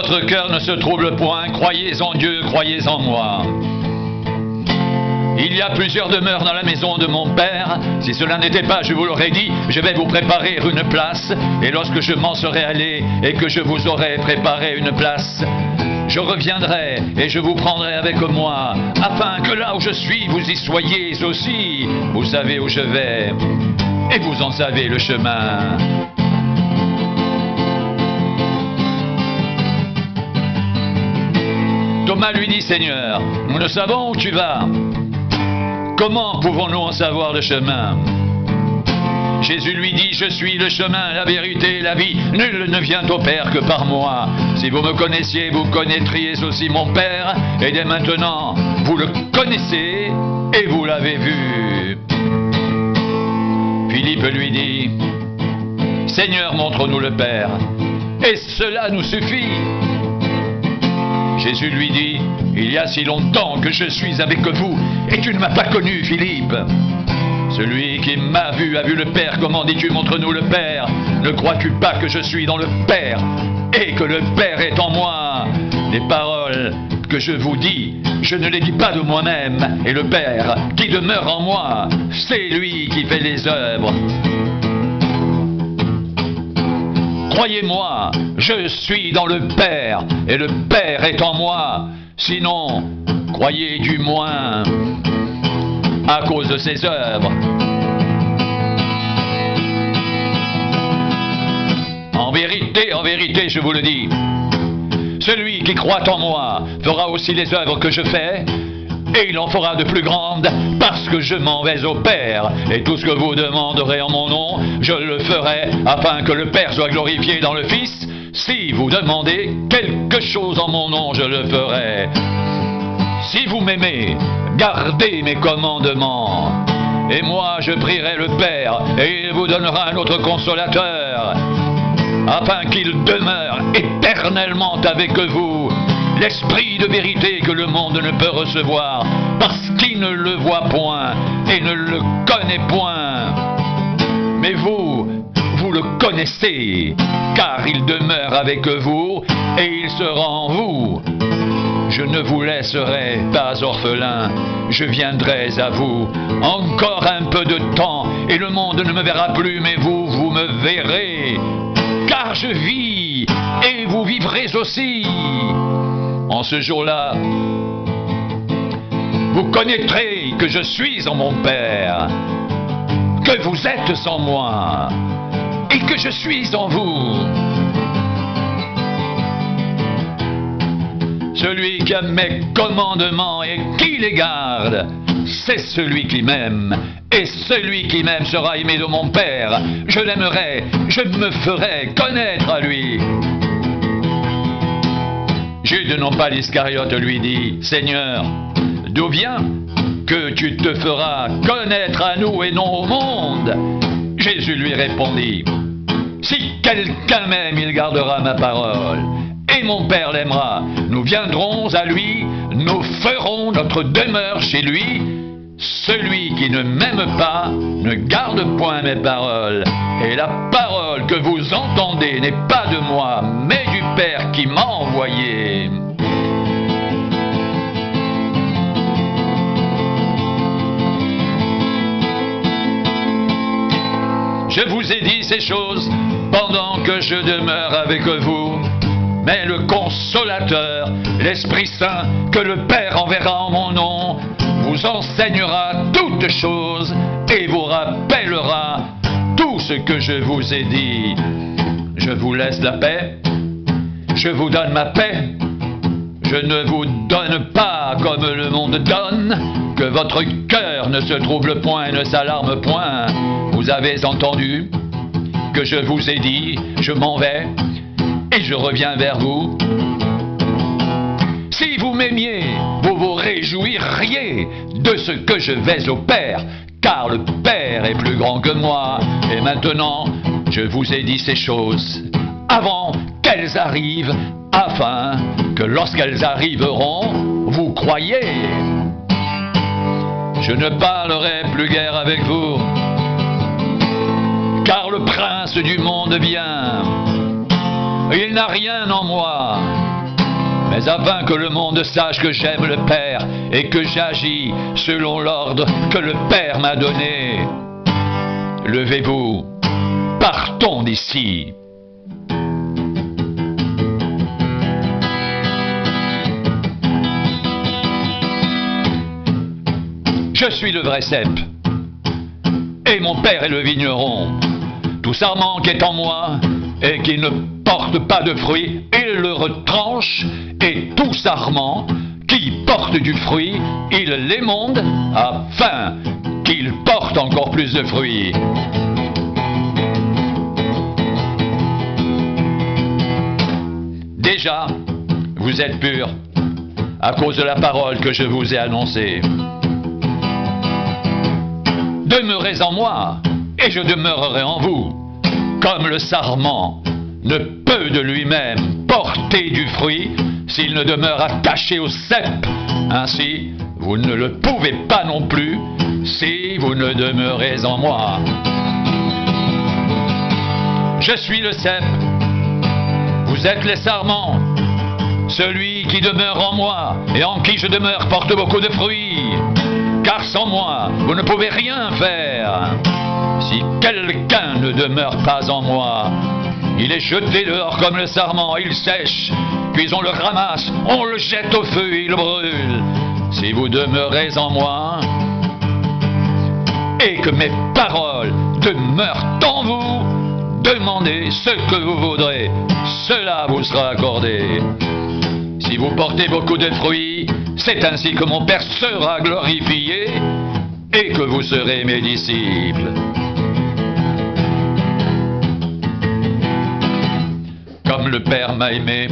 votre cœur ne se trouble point, croyez en Dieu, croyez en moi. Il y a plusieurs demeures dans la maison de mon Père. Si cela n'était pas, je vous l'aurais dit, je vais vous préparer une place. Et lorsque je m'en serai allé et que je vous aurai préparé une place, je reviendrai et je vous prendrai avec moi, afin que là où je suis, vous y soyez aussi. Vous savez où je vais et vous en savez le chemin. Thomas lui dit, Seigneur, nous ne savons où tu vas. Comment pouvons-nous en savoir le chemin? Jésus lui dit, je suis le chemin, la vérité, la vie. Nul ne vient au Père que par moi. Si vous me connaissiez, vous connaîtriez aussi mon Père. Et dès maintenant, vous le connaissez et vous l'avez vu. Philippe lui dit, Seigneur, montre-nous le Père. Et cela nous suffit. Jésus lui dit, il y a si longtemps que je suis avec vous, et tu ne m'as pas connu, Philippe. Celui qui m'a vu a vu le Père, comment dis-tu, montre-nous le Père? Ne crois-tu pas que je suis dans le Père, et que le Père est en moi? Les paroles que je vous dis, je ne les dis pas de moi-même, et le Père qui demeure en moi, c'est lui qui fait les œuvres. Croyez-moi, je suis dans le Père, et le Père est en moi. Sinon, croyez du moins à cause de ses œuvres. En vérité, je vous le dis, celui qui croit en moi fera aussi les œuvres que je fais, et il en fera de plus grandes, parce que je m'en vais au Père. Et tout ce que vous demanderez en mon nom, je le ferai, afin que le Père soit glorifié dans le Fils. Si vous demandez quelque chose en mon nom, je le ferai. Si vous m'aimez, gardez mes commandements. Et moi, je prierai le Père, et il vous donnera un autre consolateur, afin qu'il demeure éternellement avec vous. L'esprit de vérité que le monde ne peut recevoir, parce qu'il ne le voit point et ne le connaît point. Mais vous le connaissez, car il demeure avec vous et il sera en vous. Je ne vous laisserai pas orphelin, je viendrai à vous. Encore un peu de temps et le monde ne me verra plus, mais vous me verrez, car je vis et vous vivrez aussi. En ce jour-là, vous connaîtrez que je suis en mon Père, que vous êtes en moi, et que je suis en vous. Celui qui a mes commandements et qui les garde, c'est celui qui m'aime, et celui qui m'aime sera aimé de mon Père. Je l'aimerai, je me ferai connaître à lui. Jude non pas l'Iscariote lui dit, Seigneur, d'où vient que tu te feras connaître à nous et non au monde? Jésus lui répondit, si quelqu'un m'aime, il gardera ma parole, et mon Père l'aimera. Nous viendrons à lui, nous ferons notre demeure chez lui. Celui qui ne m'aime pas ne garde point mes paroles. Et la parole que vous entendez n'est pas de moi, mais du Père qui m'a envoyé. Je vous ai dit ces choses pendant que je demeure avec vous. Mais le Consolateur, l'Esprit Saint, que le Père enverra en mon nom, vous enseignera toutes choses et vous rappellera tout ce que je vous ai dit. Je vous laisse la paix, je vous donne ma paix. Je ne vous donne pas comme le monde donne, que votre cœur ne se trouble point et ne s'alarme point. Vous avez entendu que je vous ai dit, je m'en vais et je reviens vers vous. Si vous m'aimiez, vous vous réjouiriez de ce que je vais au Père, car le Père est plus grand que moi. Et maintenant, je vous ai dit ces choses avant qu'elles arrivent, afin que lorsqu'elles arriveront, vous croyez. Je ne parlerai plus guère avec vous, car le prince du monde vient. Il n'a rien en moi, Mais afin que le monde sache que j'aime le Père et que j'agis selon l'ordre que le Père m'a donné, levez-vous, partons d'ici. Je suis le vrai cep, et mon père est le vigneron. Tout sarment qui est en moi, et qui ne porte pas de fruit, il le retranche, et tout sarment qui porte du fruit, il l'émonde, afin qu'il porte encore plus de fruits. Déjà, vous êtes purs, à cause de la parole que je vous ai annoncée. Demeurez en moi, et je demeurerai en vous. Comme le sarment ne peut de lui-même porter du fruit s'il ne demeure attaché au cep, ainsi vous ne le pouvez pas non plus si vous ne demeurez en moi. Je suis le cep, vous êtes les sarments. Celui qui demeure en moi et en qui je demeure porte beaucoup de fruits. Car sans moi, vous ne pouvez rien faire. Si quelqu'un ne demeure pas en moi, il est jeté dehors comme le sarment, il sèche, puis on le ramasse, on le jette au feu et il brûle. Si vous demeurez en moi, et que mes paroles demeurent en vous, demandez ce que vous voudrez, cela vous sera accordé. Si vous portez beaucoup de fruits, c'est ainsi que mon Père sera glorifié et que vous serez mes disciples. Comme le Père m'a aimé,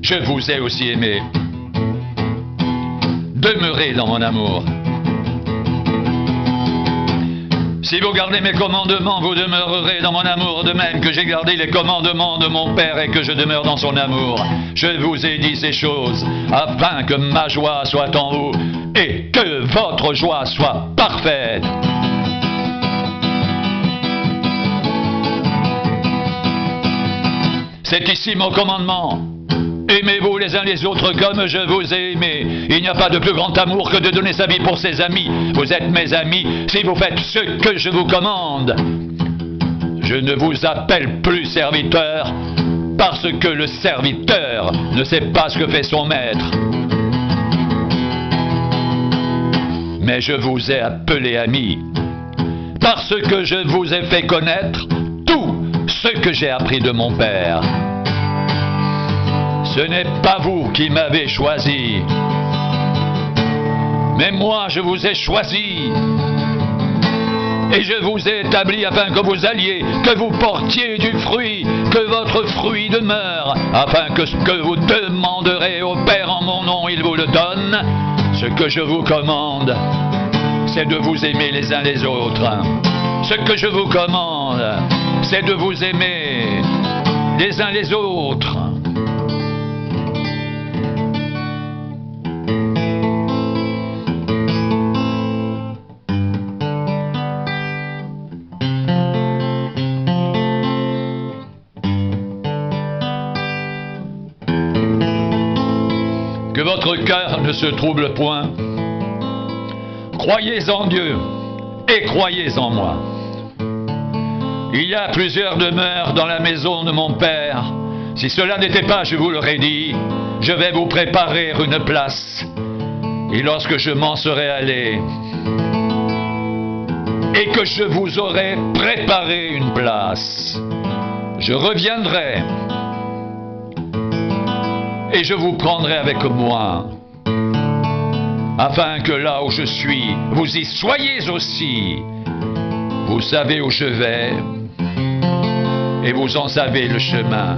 je vous ai aussi aimé. Demeurez dans mon amour. Si vous gardez mes commandements, vous demeurerez dans mon amour, de même que j'ai gardé les commandements de mon Père et que je demeure dans son amour. Je vous ai dit ces choses, afin que ma joie soit en vous et que votre joie soit parfaite. C'est ici mon commandement. Aimez-vous les uns les autres comme je vous ai aimé. Il n'y a pas de plus grand amour que de donner sa vie pour ses amis. Vous êtes mes amis si vous faites ce que je vous commande. Je ne vous appelle plus serviteur parce que le serviteur ne sait pas ce que fait son maître. Mais je vous ai appelé ami parce que je vous ai fait connaître tout ce que j'ai appris de mon Père. Ce n'est pas vous qui m'avez choisi, mais moi je vous ai choisi. Et je vous ai établi afin que vous alliez, que vous portiez du fruit, que votre fruit demeure, afin que ce que vous demanderez au Père en mon nom, il vous le donne. Ce que je vous commande, c'est de vous aimer les uns les autres. Ce que je vous commande, c'est de vous aimer les uns les autres. Que votre cœur ne se trouble point. Croyez en Dieu et croyez en moi. Il y a plusieurs demeures dans la maison de mon Père. Si cela n'était pas, je vous l'aurais dit, je vais vous préparer une place. Et lorsque je m'en serai allé, et que je vous aurai préparé une place, je reviendrai et je vous prendrai avec moi, afin que là où je suis, vous y soyez aussi. Vous savez où je vais, et vous en savez le chemin.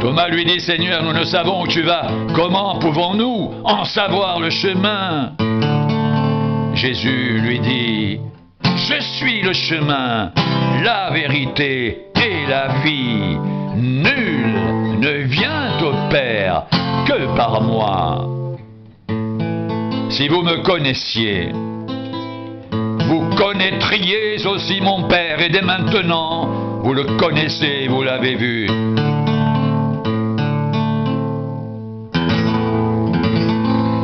Thomas lui dit, Seigneur, nous ne savons où tu vas. Comment pouvons-nous en savoir le chemin? Jésus lui dit, je suis le chemin, la vérité et la vie. Nul ne vient au Père que par moi. Si vous me connaissiez, vous connaîtriez aussi mon Père, et dès maintenant, vous le connaissez, vous l'avez vu.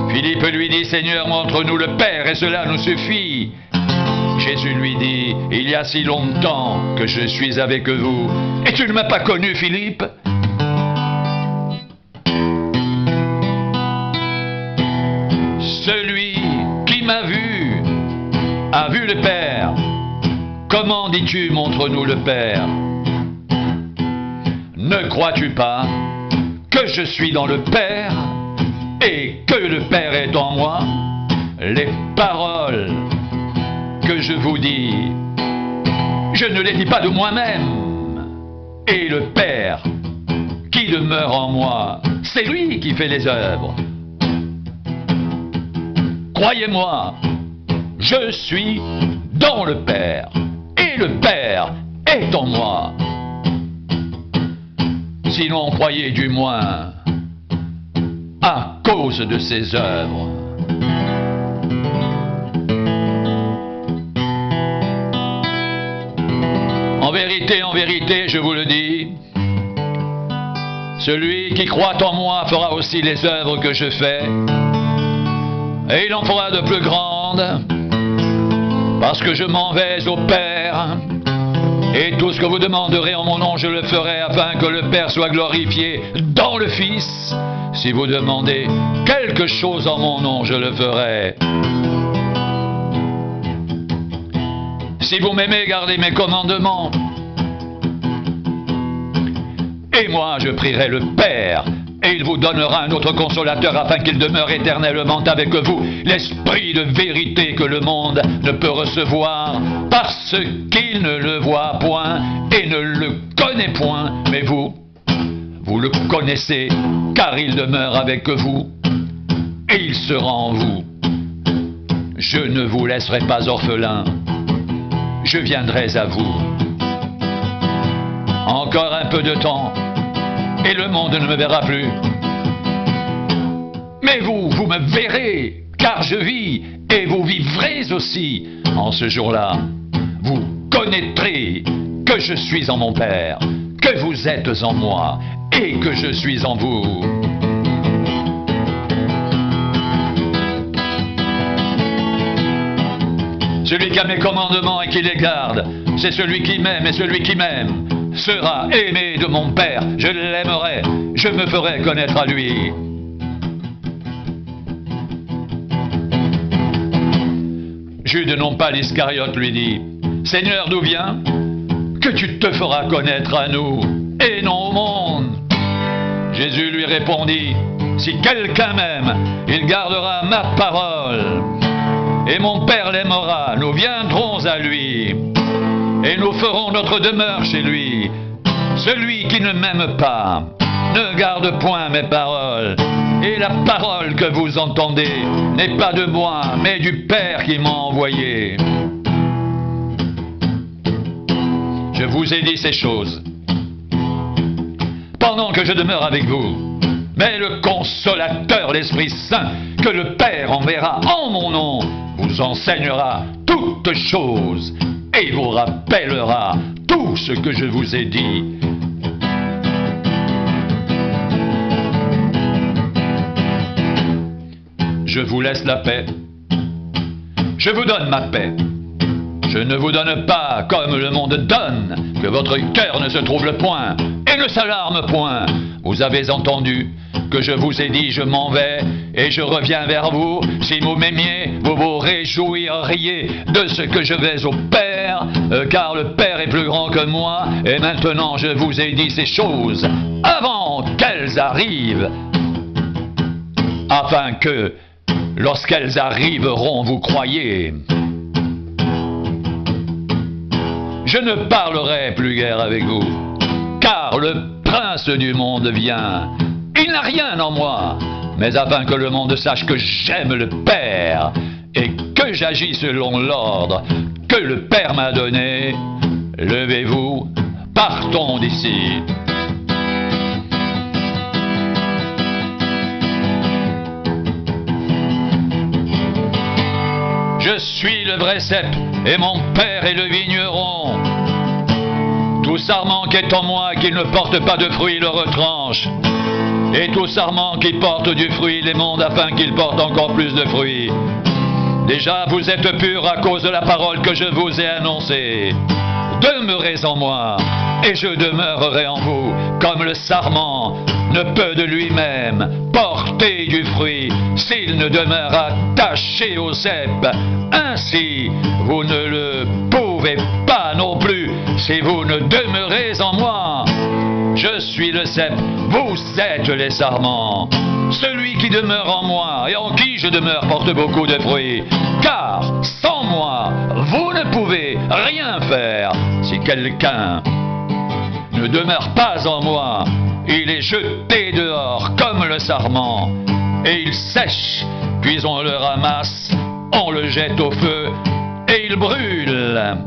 Philippe lui dit, Seigneur, montre-nous le Père, et cela nous suffit. Jésus lui dit, il y a si longtemps que je suis avec vous, et tu ne m'as pas connu, Philippe? Celui qui m'a vu a vu le Père. Comment dis-tu, montre-nous le Père? Ne crois-tu pas que je suis dans le Père et que le Père est en moi? Les paroles que je vous dis, je ne les dis pas de moi-même. Et le Père qui demeure en moi, c'est lui qui fait les œuvres. Croyez-moi, je suis dans le Père, et le Père est en moi. Sinon, croyez du moins à cause de ses œuvres. En vérité, je vous le dis, celui qui croit en moi fera aussi les œuvres que je fais, et il en fera de plus grandes, parce que je m'en vais au Père, et tout ce que vous demanderez en mon nom, je le ferai, afin que le Père soit glorifié dans le Fils. Si vous demandez quelque chose en mon nom, je le ferai. Si vous m'aimez, gardez mes commandements. Et moi, je prierai le Père, et il vous donnera un autre consolateur, afin qu'il demeure éternellement avec vous, l'Esprit de vérité que le monde ne peut recevoir, parce qu'il ne le voit point et ne le connaît point. Mais vous le connaissez, car il demeure avec vous, et il sera en vous. Je ne vous laisserai pas orphelins, je viendrai à vous. Encore un peu de temps, et le monde ne me verra plus. Mais vous me verrez, car je vis, et vous vivrez aussi. En ce jour-là, vous connaîtrez que je suis en mon Père, que vous êtes en moi, et que je suis en vous. Celui qui a mes commandements et qui les garde, c'est celui qui m'aime, et celui qui m'aime sera aimé de mon Père. Je l'aimerai, je me ferai connaître à lui. Jude non pas l'Iscariote lui dit, Seigneur, d'où viens que tu te feras connaître à nous et non au monde? Jésus lui répondit, si quelqu'un m'aime, il gardera ma parole, et mon Père l'aimera, nous viendrons à lui, et nous ferons notre demeure chez lui. Celui qui ne m'aime pas ne garde point mes paroles, et la parole que vous entendez n'est pas de moi, mais du Père qui m'a envoyé. Je vous ai dit ces choses pendant que je demeure avec vous. Mais le Consolateur, l'Esprit Saint, que le Père enverra en mon nom, vous enseignera toutes choses et vous rappellera tout ce que je vous ai dit. Je vous laisse la paix. Je vous donne ma paix. Je ne vous donne pas comme le monde donne, que votre cœur ne se trouble point et ne s'alarme point. Vous avez entendu que je vous ai dit, je m'en vais et je reviens vers vous. Si vous m'aimiez, vous vous réjouiriez de ce que je vais au Père, car le Père est plus grand que moi. Et maintenant je vous ai dit ces choses avant qu'elles arrivent, afin que, lorsqu'elles arriveront, vous croyez. Je ne parlerai plus guère avec vous, car le prince du monde vient. Il n'a rien en moi, mais afin que le monde sache que j'aime le Père et que j'agis selon l'ordre que le Père m'a donné. Levez-vous, partons d'ici. Je suis le vrai cep et mon Père est le vigneron. Tout sarment qui est en moi et qui ne porte pas de fruit le retranche. Et tout sarment qui porte du fruit l'émonde afin qu'il porte encore plus de fruits. Déjà vous êtes purs à cause de la parole que je vous ai annoncée. Demeurez en moi, et je demeurerai en vous, comme le sarment ne peut de lui-même porter du fruit s'il ne demeure attaché au cep. Ainsi, vous ne le pouvez pas non plus si vous ne demeurez en moi. Je suis le cep, vous êtes les sarments. Celui qui demeure en moi et en qui je demeure porte beaucoup de fruits. Car sans moi, vous ne pouvez rien faire. Si quelqu'un ne demeure pas en moi, il est jeté dehors comme le sarment, et il sèche, puis on le ramasse, on le jette au feu, et il brûle.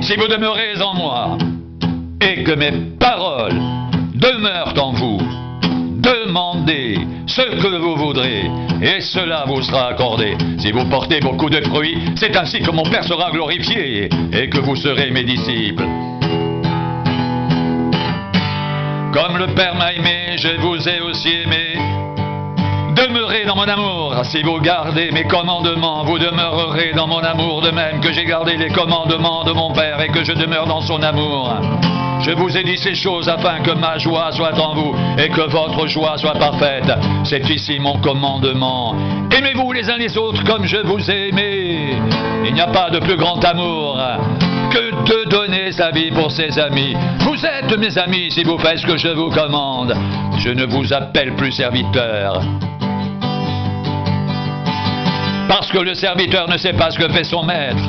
Si vous demeurez en moi, et que mes paroles demeurent en vous, demandez ce que vous voudrez, et cela vous sera accordé. Si vous portez beaucoup de fruits, c'est ainsi que mon Père sera glorifié, et que vous serez mes disciples. Comme le Père m'a aimé, je vous ai aussi aimé. Demeurez dans mon amour. Si vous gardez mes commandements, vous demeurerez dans mon amour, de même que j'ai gardé les commandements de mon Père et que je demeure dans son amour. Je vous ai dit ces choses afin que ma joie soit en vous et que votre joie soit parfaite. C'est ici mon commandement. Aimez-vous les uns les autres comme je vous ai aimé. Il n'y a pas de plus grand amour que de donner sa vie pour ses amis. Vous êtes mes amis si vous faites ce que je vous commande. Je ne vous appelle plus serviteur, parce que le serviteur ne sait pas ce que fait son maître.